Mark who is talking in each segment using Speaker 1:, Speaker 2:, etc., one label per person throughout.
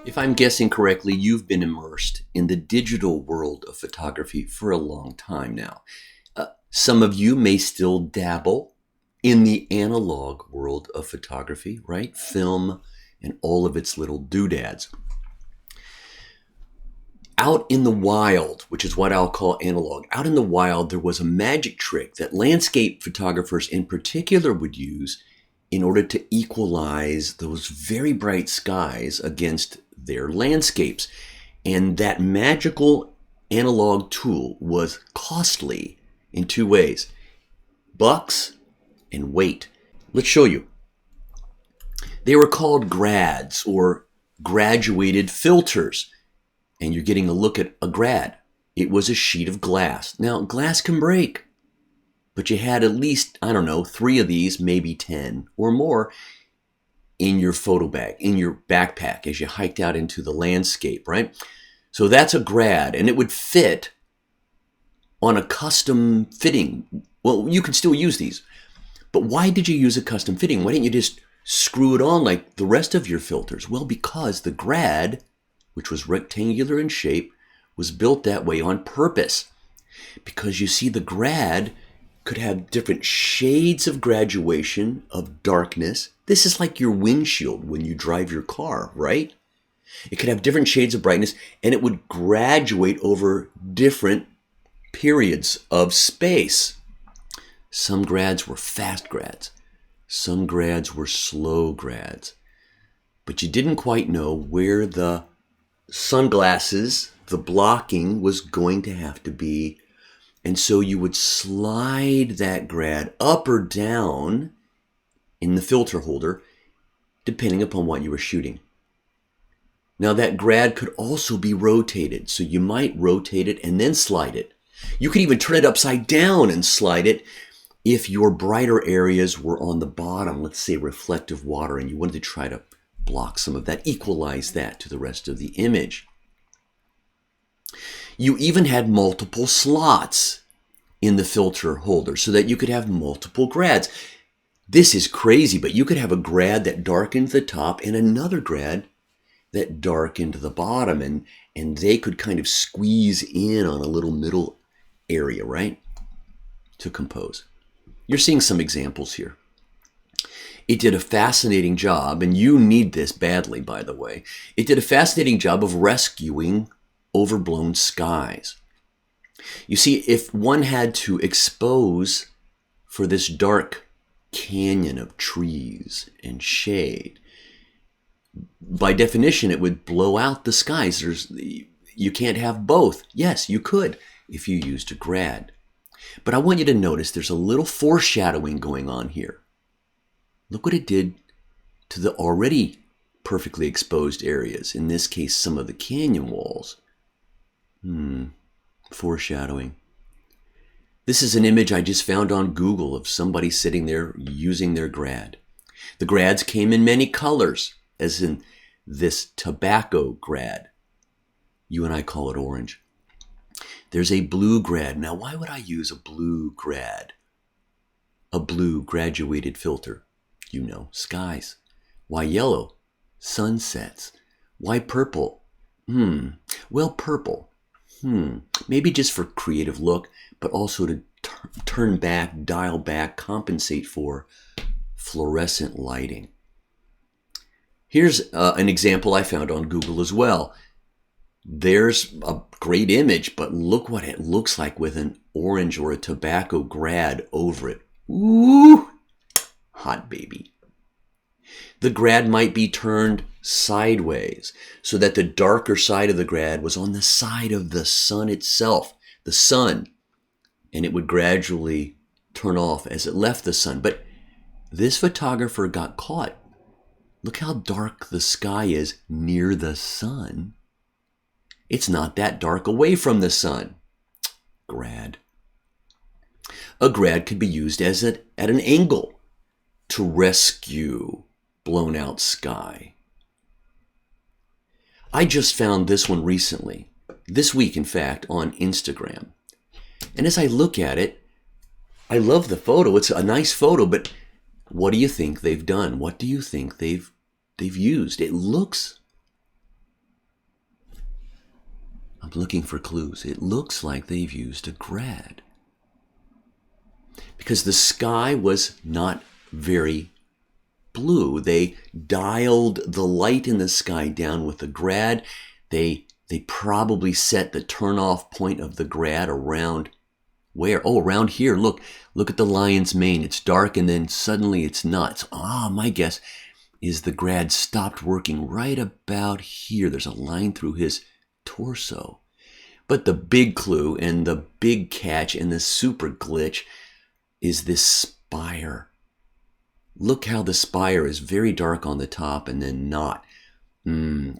Speaker 1: If I'm guessing correctly, you've been immersed in the digital world of photography for a long time now. Some of you may still dabble in the analog world of photography, right? Film and all of its little doodads. Out in the wild, which is what I'll call analog, out in the wild, there was a magic trick that landscape photographers in particular would use in order to equalize those very bright skies against their landscapes. And that magical analog tool was costly in two ways: bucks and weight. Let's show you. They were called grads or graduated filters. And you're getting a look at a grad. It was a sheet of glass. Now, glass can break, but you had at least, 3 of these, maybe 10 or more in your photo bag, in your backpack as you hiked out into the landscape, right? So that's a grad, and it would fit on a custom fitting. Well, you can still use these, but why did you use a custom fitting? Why didn't you just screw it on like the rest of your filters? Well, because the grad, which was rectangular in shape, was built that way on purpose. Because you see, the grad could have different shades of graduation of darkness. This is like your windshield when you drive your car, right? It could have different shades of brightness, and it would graduate over different periods of space. Some grads were fast grads. Some grads were slow grads. But you didn't quite know where the sunglasses, the blocking, was going to have to be. And so you would slide that grad up or down in the filter holder, depending upon what you were shooting. Now that grad could also be rotated. So you might rotate it and then slide it. You could even turn it upside down and slide it if your brighter areas were on the bottom, let's say reflective water, and you wanted to try to block some of that, equalize that to the rest of the image. You even had multiple slots in the filter holder so that you could have multiple grads. This is crazy, but you could have a grad that darkened the top and another grad that darkened the bottom, and they could kind of squeeze in on a little middle area, right, to compose. You're seeing some examples here. It did a fascinating job, and you need this badly, by the way. It did a fascinating job of rescuing overblown skies. You see, if one had to expose for this dark canyon of trees and shade, by definition, it would blow out the skies. You can't have both. Yes, you could if you used a grad. But I want you to notice there's a little foreshadowing going on here. Look what it did to the already perfectly exposed areas. In this case, some of the canyon walls. Foreshadowing. This is an image I just found on Google of somebody sitting there using their grad. The grads came in many colors, as in this tobacco grad. You and I call it orange. There's a blue grad. Now, why would I use a blue grad? A blue graduated filter. You know, skies. Why yellow? Sunsets. Why purple? Well, purple. Maybe just for creative look, but also to turn back, dial back, compensate for fluorescent lighting. Here's an example I found on Google as well. There's a great image, but look what it looks like with an orange or a tobacco grad over it. Ooh! Hot baby. The grad might be turned sideways so that the darker side of the grad was on the side of the sun itself, the sun, and it would gradually turn off as it left the sun. But this photographer got caught. Look how dark the sky is near the sun. It's not that dark away from the sun. Grad. A grad could be used at an angle to rescue blown out sky. I just found this one recently, this week in fact, on Instagram. And as I look at it, I love the photo. It's a nice photo, but what do you think they've done? What do you think they've used? It looks I'm looking for clues. It looks like they've used a grad. Because the sky was not very blue. They dialed the light in the sky down with a grad. They probably set the turn-off point of the grad around where? Oh, around here. Look at the lion's mane. It's dark and then suddenly it's not. So, my guess is the grad stopped working right about here. There's a line through his torso. But the big clue and the big catch and the super glitch is this spire. Look how the spire is very dark on the top and then not.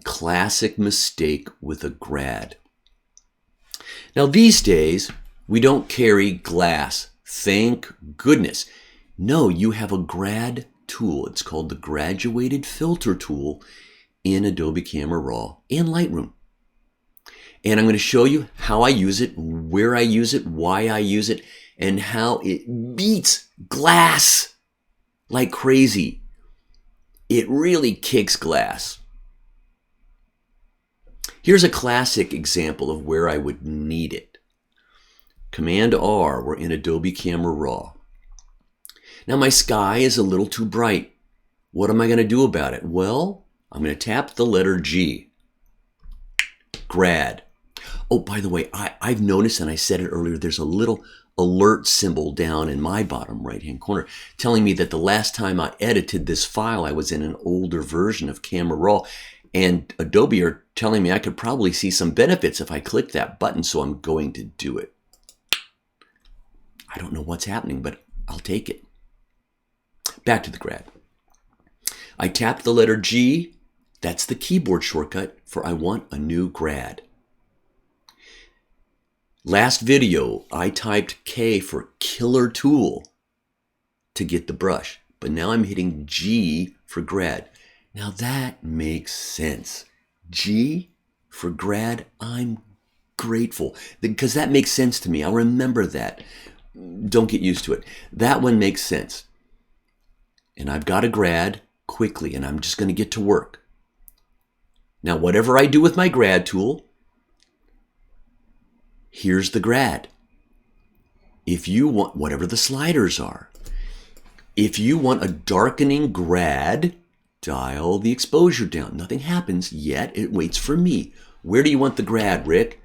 Speaker 1: Classic mistake with a grad. Now these days, we don't carry glass. Thank goodness. No, you have a grad tool. It's called the Graduated Filter tool in Adobe Camera Raw and Lightroom. And I'm going to show you how I use it, where I use it, why I use it, and how it beats glass like crazy. It really kicks glass. Here's a classic example of where I would need it. Command R, we're in Adobe Camera Raw. Now my sky is a little too bright. What am I going to do about it? Well, I'm going to tap the letter G. Grad. Oh, by the way, I've noticed, and I said it earlier, there's a little alert symbol down in my bottom right-hand corner telling me that the last time I edited this file, I was in an older version of Camera Raw, and Adobe are telling me I could probably see some benefits if I click that button, so I'm going to do it. I don't know what's happening, but I'll take it. Back to the grad. I tapped the letter G. That's the keyboard shortcut for I want a new grad. Last video, I typed K for killer tool to get the brush, but now I'm hitting G for grad. Now that makes sense. G for grad, I'm grateful because that makes sense to me. I'll remember that. Don't get used to it. That one makes sense. And I've got a grad quickly, and I'm just going to get to work. Now, whatever I do with my grad tool, here's the grad. If you want, whatever the sliders are, if you want a darkening grad, dial the exposure down. Nothing happens yet. It waits for me. Where do you want the grad, Rick?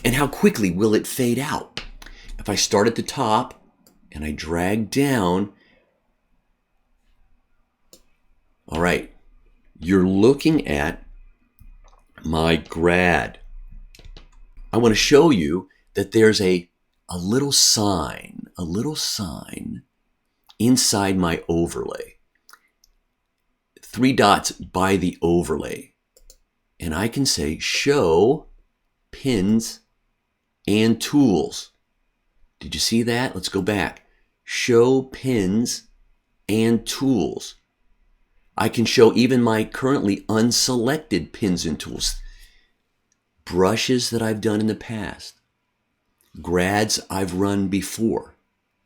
Speaker 1: And how quickly will it fade out? If I start at the top and I drag down, all right, you're looking at my grad. I want to show you that there's a little sign inside my overlay. 3 dots by the overlay. And I can say show pins and tools. Did you see that? Let's go back. Show pins and tools. I can show even my currently unselected pins and tools. Brushes that I've done in the past. Grads I've run before.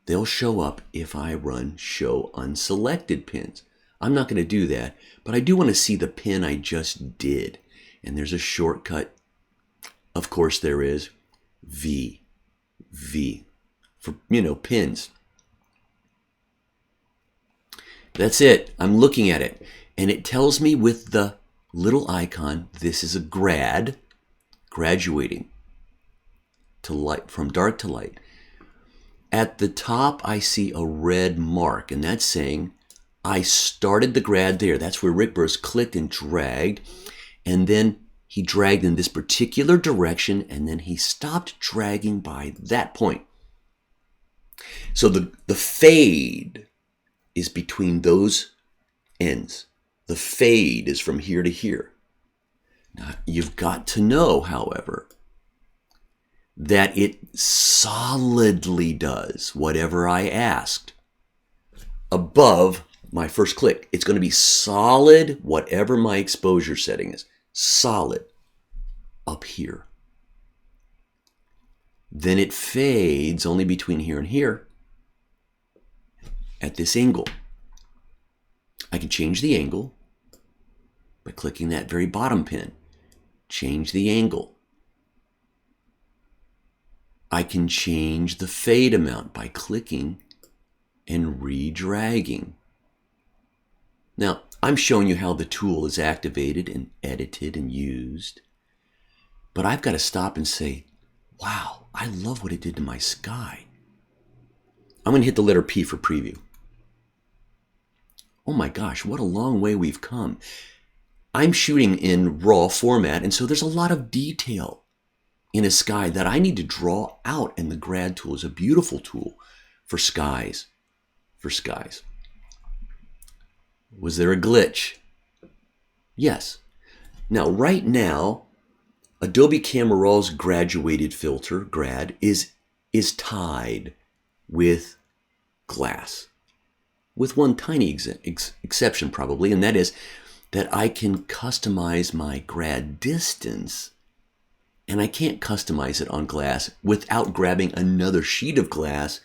Speaker 1: They'll show up if I run show unselected pins. I'm not going to do that, but I do want to see the pin I just did. And there's a shortcut. Of course there is. V for, pins. That's it. I'm looking at it. And it tells me with the little icon, this is a grad, graduating to light, from dark to light. At the top, I see a red mark, and that's saying I started the grad there. That's where Rick Burris clicked and dragged. And then he dragged in this particular direction, and then he stopped dragging by that point. So the fade is between those ends. The fade is from here to here. Now, you've got to know, however, that it solidly does whatever I asked. Above my first click, it's going to be solid, whatever my exposure setting is. Solid up here. Then it fades only between here and here at this angle. I can change the angle by clicking that very bottom pin. Change the angle. I can change the fade amount by clicking and re-dragging. Now, I'm showing you how the tool is activated and edited and used. But I've got to stop and say, wow, I love what it did to my sky. I'm going to hit the letter P for preview. Oh my gosh, what a long way we've come. I'm shooting in RAW format, and so there's a lot of detail in a sky that I need to draw out, and the grad tool is a beautiful tool for skies. Was there a glitch? Yes. Now, right now, Adobe Camera Raw's graduated filter, grad, is tied with glass. With one tiny exception probably, and that is that I can customize my grad distance, and I can't customize it on glass without grabbing another sheet of glass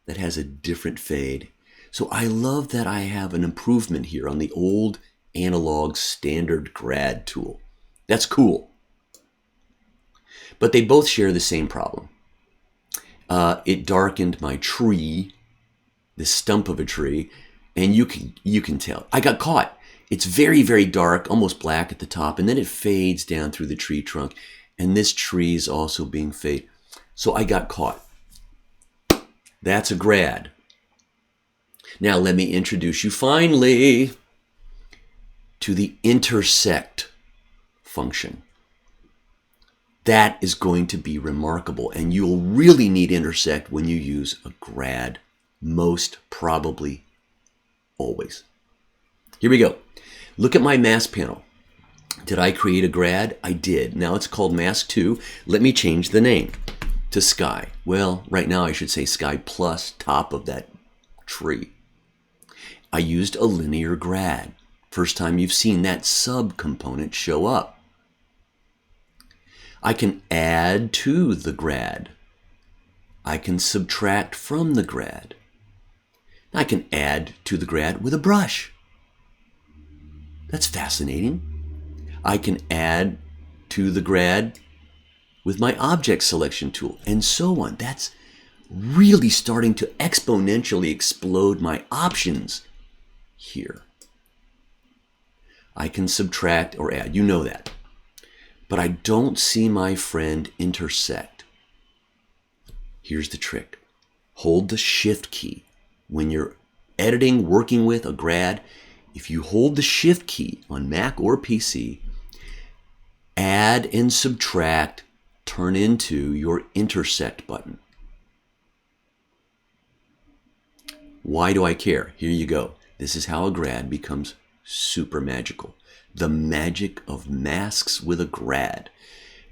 Speaker 1: that has a different fade. So I love that I have an improvement here on the old analog standard grad tool. That's cool. But they both share the same problem. It darkened my tree, the stump of a tree, and you can tell. I got caught. It's very, very dark, almost black at the top, and then it fades down through the tree trunk, and this tree is also being faded. So I got caught. That's a grad. Now let me introduce you finally to the intersect function. That is going to be remarkable, and you'll really need intersect when you use a grad, most probably always. Here we go. Look at my mask panel. Did I create a grad? I did. Now it's called Mask 2. Let me change the name to Sky. Well, right now I should say Sky plus top of that tree. I used a linear grad. First time you've seen that subcomponent show up. I can add to the grad. I can subtract from the grad. I can add to the grad with a brush. That's fascinating. I can add to the grad with my object selection tool, and so on. That's really starting to exponentially explode my options here. I can subtract or add, you know that. But I don't see my friend intersect. Here's the trick. Hold the Shift key. When you're editing, working with a grad, if you hold the Shift key on Mac or PC, add and subtract turn into your intersect button. Why do I care? Here you go. This is how a grad becomes super magical. The magic of masks with a grad.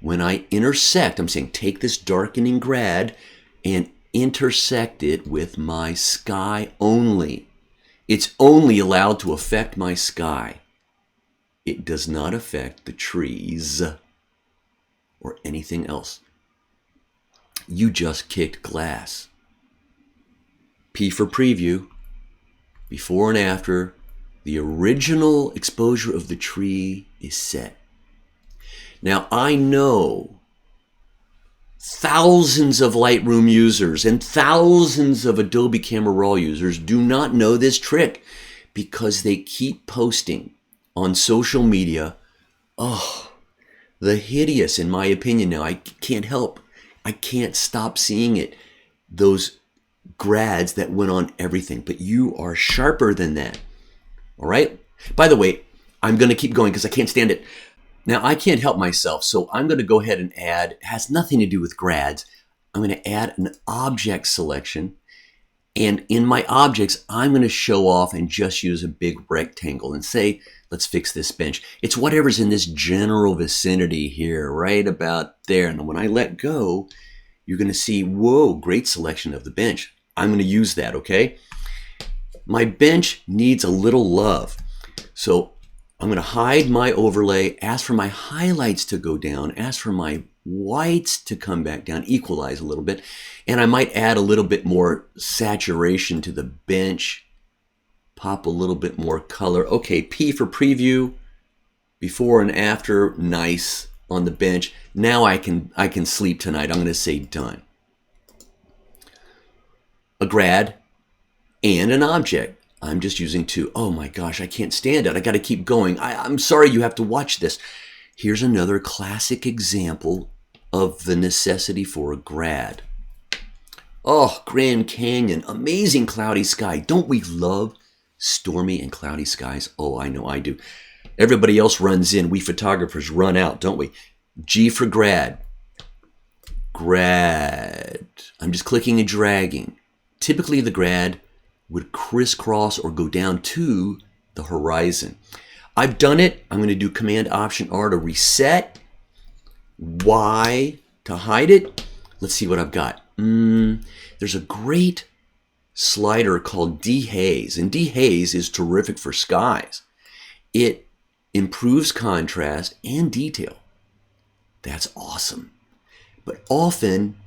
Speaker 1: When I intersect, I'm saying take this darkening grad and intersect it with my sky only. It's only allowed to affect my sky. It does not affect the trees or anything else. You just kicked glass. P for preview. Before and after, the original exposure of the tree is set. Now I know thousands of Lightroom users and thousands of Adobe Camera Raw users do not know this trick because they keep posting on social media. Oh, the hideous, in my opinion now, I can't help. I can't stop seeing it. Those grads that went on everything, but you are sharper than that. All right? By the way, I'm going to keep going because I can't stand it. Now, I can't help myself, so I'm going to go ahead and add, it has nothing to do with grads. I'm going to add an object selection. And in my objects, I'm going to show off and just use a big rectangle and say, let's fix this bench. It's whatever's in this general vicinity here, right about there. And when I let go, you're going to see, whoa, great selection of the bench. I'm going to use that, okay? My bench needs a little love. So I'm going to hide my overlay, ask for my highlights to go down, ask for my whites to come back down, equalize a little bit, and I might add a little bit more saturation to the bench, pop a little bit more color. Okay, P for preview, before and after, nice on the bench. Now I can sleep tonight. I'm going to say done. a grad, and an object. I'm just using two. Oh my gosh, I can't stand it. I got to keep going. I'm sorry you have to watch this. Here's another classic example of the necessity for a grad. Oh, Grand Canyon, amazing cloudy sky. Don't we love stormy and cloudy skies? Oh, I know I do. Everybody else runs in. We photographers run out, don't we? G for grad. Grad. I'm just clicking and dragging. Typically, the grad would crisscross or go down to the horizon. I've done it. I'm going to do Command-Option-R to reset. Y to hide it. Let's see what I've got. There's a great slider called dehaze, and dehaze is terrific for skies. It improves contrast and detail. That's awesome. But often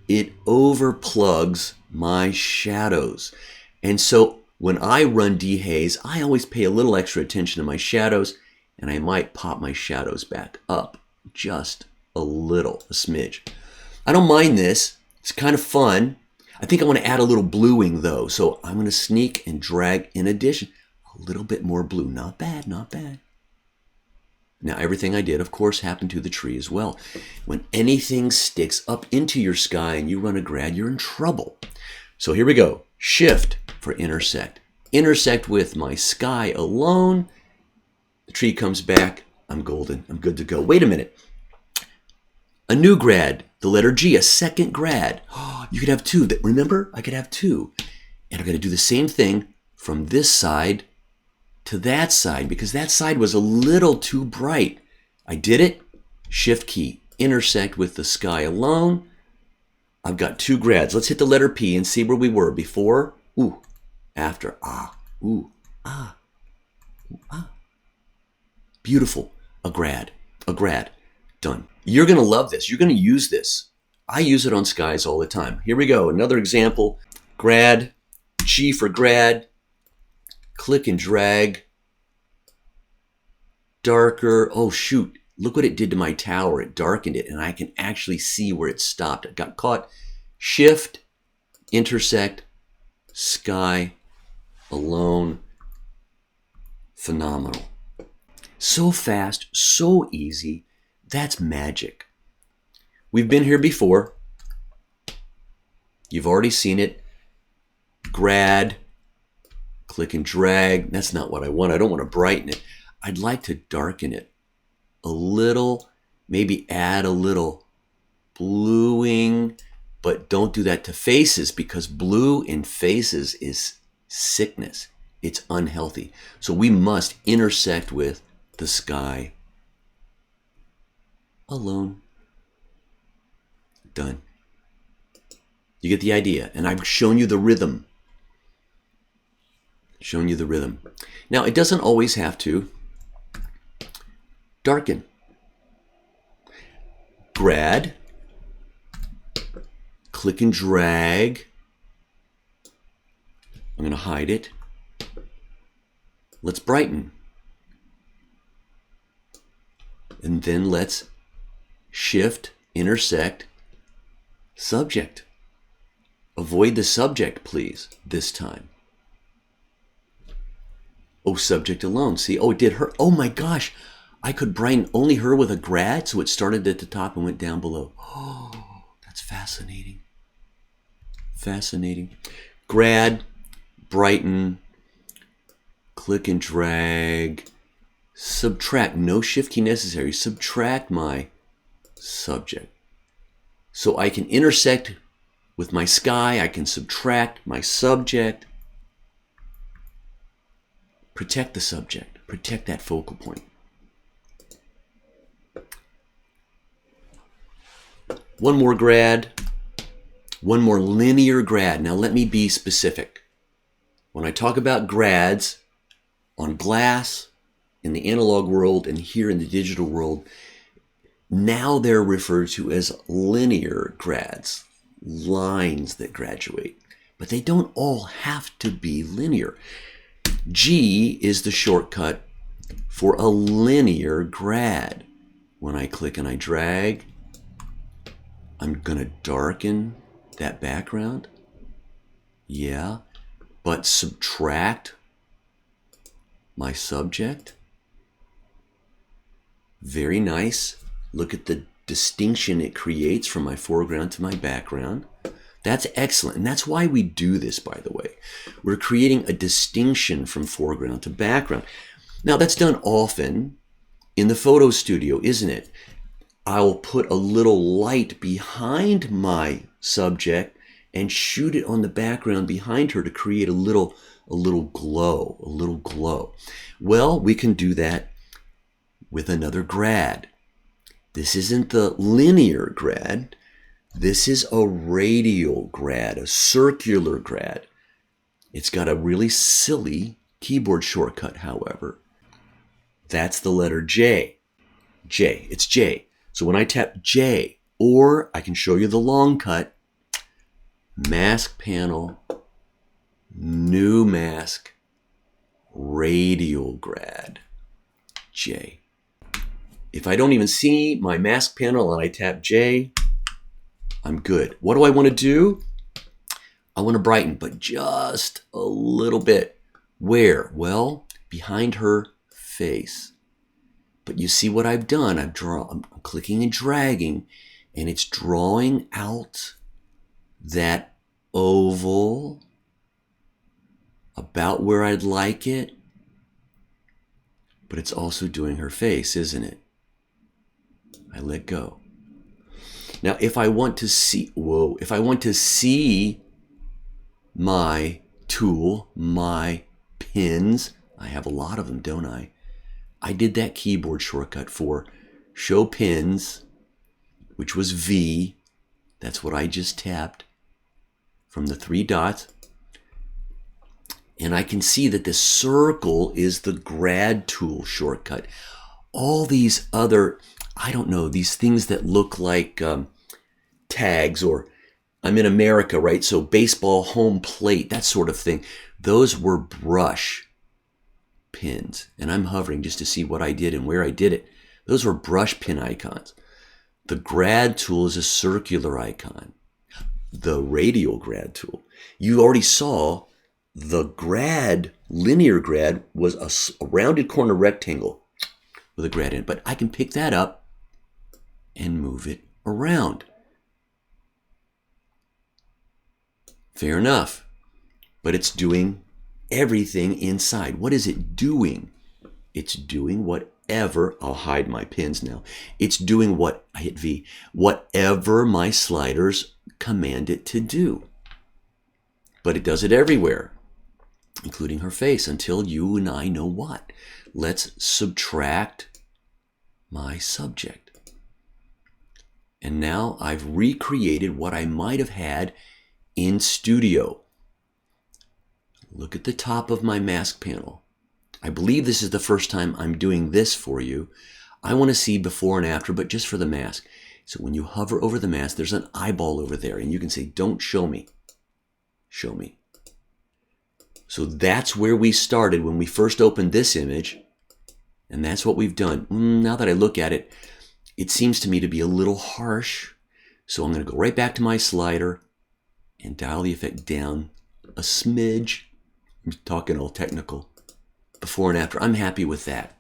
Speaker 1: it overplugs my shadows. And so when I run dehaze, I always pay a little extra attention to my shadows, and I might pop my shadows back up just a little, a smidge. I don't mind this. It's kind of fun. I think I want to add a little bluing though. So I'm going to sneak and drag in addition a little bit more blue. Not bad, not bad. Now everything I did, of course, happened to the tree as well. When anything sticks up into your sky and you run a grad, you're in trouble. So here we go. Shift for intersect. Intersect with my sky alone. The tree comes back. I'm golden. I'm good to go. Wait a minute. A new grad, the letter G, a second grad. Oh, you could have two. Remember, I could have two. And I'm going to do the same thing from this side to that side because that side was a little too bright. I did it. Shift key. Intersect with the sky alone. I've got two grads. Let's hit the letter P and see where we were before. Ooh. After. Ah. Ooh. Ah. Ooh, ah. Beautiful. A grad. A grad. Done. You're going to love this. You're going to use this. I use it on skies all the time. Here we go. Another example. Grad. G for grad. Click and drag. Darker. Oh, shoot. Look what it did to my tower. It darkened it, and I can actually see where it stopped. It got caught. Shift. Intersect. Sky. Alone. Phenomenal. So fast. So easy. That's magic. We've been here before. You've already seen it. Grad. Click and drag. That's not what I want. I don't want to brighten it. I'd like to darken it a little. Maybe add a little bluing. But don't do that to faces because blue in faces is sickness. It's unhealthy. So we must intersect with the sky alone. Done. You get the idea. And I've shown you the rhythm. Shown you the rhythm. Now, it doesn't always have to darken. Grad. Click and drag. I'm going to hide it. Let's brighten. And then let's shift, intersect, subject. Avoid the subject, please, this time. Oh, subject alone. See, oh, it did her. Oh my gosh. I could brighten only her with a grad, so it started at the top and went down below. Oh, that's fascinating. Fascinating. Grad, brighten, click and drag, subtract. No shift key necessary. Subtract my subject. So I can intersect with my sky. I can subtract my subject. Protect the subject. Protect that focal point. One more grad. One more linear grad. Now let me be specific. When I talk about grads on glass, in the analog world, and here in the digital world, now they're referred to as linear grads, lines that graduate. But they don't all have to be linear. G is the shortcut for a linear grad. When I click and I drag, I'm going to darken that background. Yeah, but subtract my subject. Very nice. Look at the distinction it creates from my foreground to my background. That's excellent. And that's why we do this, by the way. We're creating a distinction from foreground to background. Now, that's done often in the photo studio, isn't it? I'll put a little light behind my subject and shoot it on the background behind her to create a little glow. Well, we can do that with another grad. This isn't the linear grad. This is a radial grad, a circular grad. It's got a really silly keyboard shortcut, however. That's the letter J. J. It's J. So when I tap J, or I can show you the long cut, mask panel, new mask, radial grad, J. If I don't even see my mask panel and I tap J, I'm good. What do I want to do? I want to brighten, but just a little bit. Where? Well, behind her face. But you see what I've done? I'm clicking and dragging, and it's drawing out that oval about where I'd like it. But it's also doing her face, isn't it? I let go. Now, if I want to see, my tool, my pins, I have a lot of them, don't I? I did that keyboard shortcut for show pins, which was V. That's what I just tapped from the 3 dots. And I can see that the circle is the grad tool shortcut. All these other, I don't know, these things that look like tags, or I'm in America, right? So baseball home plate, that sort of thing. Those were brush pins. And I'm hovering just to see what I did and where I did it. Those were brush pin icons. The grad tool is a circular icon. The radial grad tool. You already saw the grad, linear grad, was a rounded corner rectangle with a grad in it. But I can pick that up and move it around. Fair enough. But it's doing everything inside. What is it doing? It's doing whatever, I'll hide my pins now. It's doing I hit V, whatever my sliders command it to do. But it does it everywhere, including her face, until you and I know what. Let's subtract my subject. And now I've recreated what I might have had in Studio. Look at the top of my mask panel. I believe this is the first time I'm doing this for you. I want to see before and after, but just for the mask. So when you hover over the mask, there's an eyeball over there, and you can say, don't show me. Show me. So that's where we started when we first opened this image, and that's what we've done. Now that I look at it, it seems to me to be a little harsh. So I'm going to go right back to my slider and dial the effect down a smidge. I'm talking all technical. Before and after. I'm happy with that.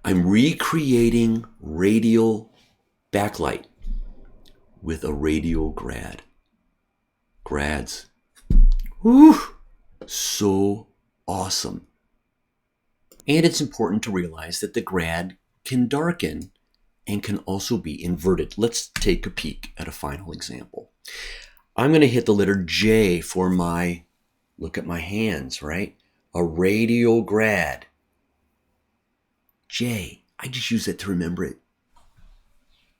Speaker 1: I'm recreating radial backlight with a radial grad. Grads. Whew! So awesome. And it's important to realize that the grad can darken and can also be inverted. Let's take a peek at a final example. I'm going to hit the letter J for my, look at my hands, right? A radial grad. J. I just use that to remember it.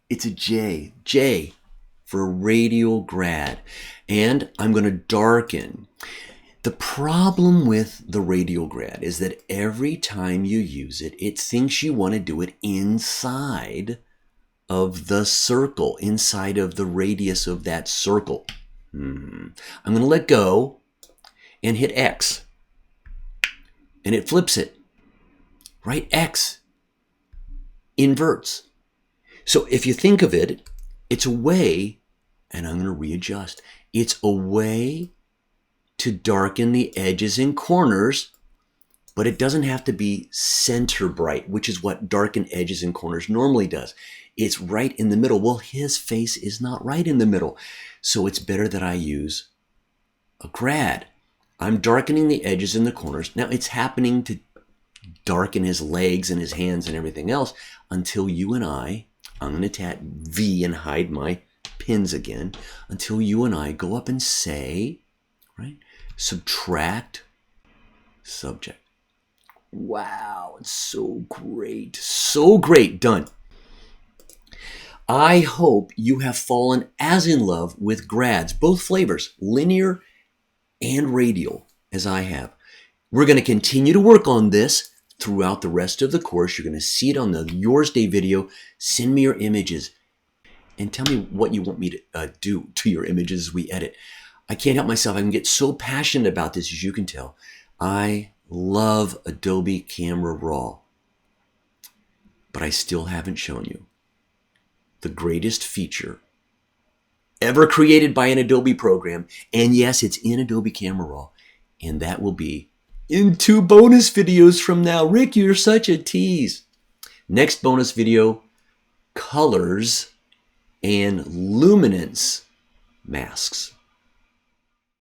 Speaker 1: It's a J. J for radial grad. And I'm going to darken. The problem with the radial grad is that every time you use it, it thinks you want to do it inside of the circle, inside of the radius of that circle. I'm going to let go and hit X. And it flips it. Right? X inverts. So if you think of it, it's a way, and I'm going to readjust. It's a way to darken the edges and corners, but it doesn't have to be center bright, which is what darken edges and corners normally does. It's right in the middle. Well, his face is not right in the middle. So it's better that I use a grad. I'm darkening the edges and the corners. Now it's happening to darken his legs and his hands and everything else until you and I'm going to tap V and hide my pins again, until you and I go up and say, right, subtract subject. Wow, it's so great. So great. Done. I hope you have fallen as in love with grads, both flavors, linear and radial, as I have. We're going to continue to work on this throughout the rest of the course. You're going to see it on the Yours Day video. Send me your images and tell me what you want me to do to your images as we edit. I can't help myself. I can get so passionate about this, as you can tell. I love Adobe Camera Raw, but I still haven't shown you the greatest feature ever created by an Adobe program. And yes, it's in Adobe Camera Raw, and that will be in 2 bonus videos from now. Rick, you're such a tease. Next bonus video, colors and luminance masks.